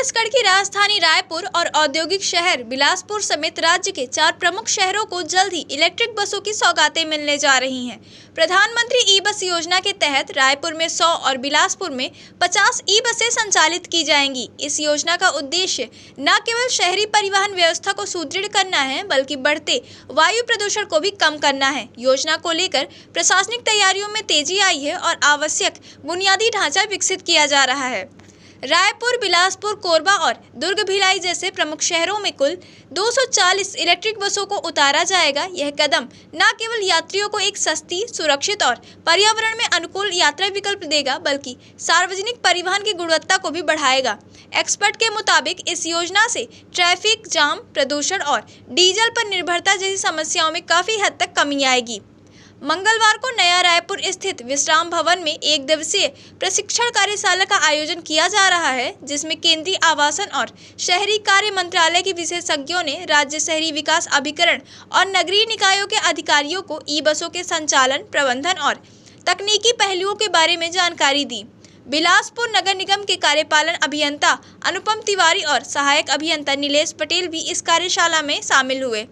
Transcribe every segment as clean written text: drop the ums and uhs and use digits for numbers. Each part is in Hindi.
छत्तीसगढ़ की राजधानी रायपुर और औद्योगिक शहर बिलासपुर समेत राज्य के 4 प्रमुख शहरों को जल्द ही इलेक्ट्रिक बसों की सौगातें मिलने जा रही हैं। प्रधानमंत्री ई बस योजना के तहत रायपुर में 100 और बिलासपुर में 50 ई बसें संचालित की जाएंगी। इस योजना का उद्देश्य न केवल शहरी परिवहन व्यवस्था को सुदृढ़ करना है, बल्कि बढ़ते वायु प्रदूषण को भी कम करना है। योजना को लेकर प्रशासनिक तैयारियों में तेजी आई है और आवश्यक बुनियादी ढांचा विकसित किया जा रहा है। रायपुर, बिलासपुर, कोरबा और दुर्ग भिलाई जैसे प्रमुख शहरों में कुल 240 इलेक्ट्रिक बसों को उतारा जाएगा। यह कदम न केवल यात्रियों को एक सस्ती, सुरक्षित और पर्यावरण में अनुकूल यात्रा विकल्प देगा, बल्कि सार्वजनिक परिवहन की गुणवत्ता को भी बढ़ाएगा। एक्सपर्ट के मुताबिक इस योजना से ट्रैफिक जाम, प्रदूषण और डीजल पर निर्भरता जैसी समस्याओं में काफी हद तक कमी आएगी। मंगलवार को नया रायपुर स्थित विश्राम भवन में 1 दिवसीय प्रशिक्षण कार्यशाला का आयोजन किया जा रहा है, जिसमें केंद्रीय आवासन और शहरी कार्य मंत्रालय के विशेषज्ञों ने राज्य शहरी विकास अभिकरण और नगरीय निकायों के अधिकारियों को ई बसों के संचालन, प्रबंधन और तकनीकी पहलुओं के बारे में जानकारी दी। बिलासपुर नगर निगम के कार्यपालन अभियंता अनुपम तिवारी और सहायक अभियंता नीलेश पटेल भी इस कार्यशाला में शामिल हुए।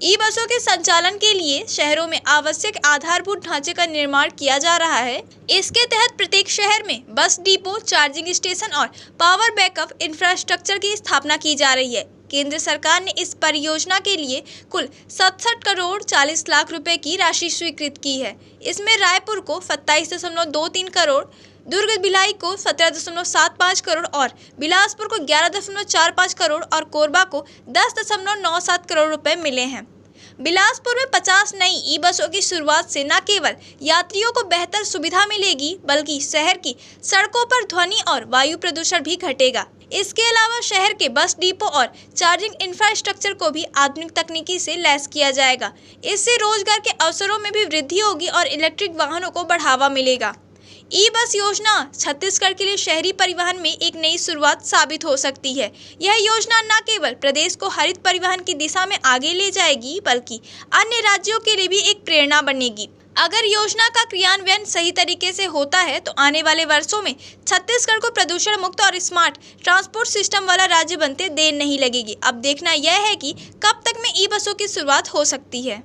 ई बसों के संचालन के लिए शहरों में आवश्यक आधारभूत ढांचे का निर्माण किया जा रहा है। इसके तहत प्रत्येक शहर में बस डिपो, चार्जिंग स्टेशन और पावर बैकअप इंफ्रास्ट्रक्चर की स्थापना की जा रही है। केंद्र सरकार ने इस परियोजना के लिए कुल 67 करोड़ 40 लाख रुपए की राशि स्वीकृत की है। इसमें रायपुर को 27.23 करोड़, दुर्ग भिलाई को 17.75 करोड़ और बिलासपुर को 11.45 करोड़ और कोरबा को 10.97 करोड़ रुपए मिले हैं। बिलासपुर में 50 नई ई बसों की शुरुआत से न केवल यात्रियों को बेहतर सुविधा मिलेगी, बल्कि शहर की सड़कों पर ध्वनि और वायु प्रदूषण भी घटेगा। इसके अलावा शहर के बस डिपो और चार्जिंग इंफ्रास्ट्रक्चर को भी आधुनिक तकनीकी से लैस किया जाएगा। इससे रोजगार के अवसरों में भी वृद्धि होगी और इलेक्ट्रिक वाहनों को बढ़ावा मिलेगा। ई बस योजना छत्तीसगढ़ के लिए शहरी परिवहन में एक नई शुरुआत साबित हो सकती है। यह योजना न केवल प्रदेश को हरित परिवहन की दिशा में आगे ले जाएगी, बल्कि अन्य राज्यों के लिए भी एक प्रेरणा बनेगी। अगर योजना का क्रियान्वयन सही तरीके से होता है तो आने वाले वर्षों में छत्तीसगढ़ को प्रदूषण मुक्त और स्मार्ट ट्रांसपोर्ट सिस्टम वाला राज्य बनते देर नहीं लगेगी। अब देखना यह है कि कब तक में ई बसों की शुरुआत हो सकती है।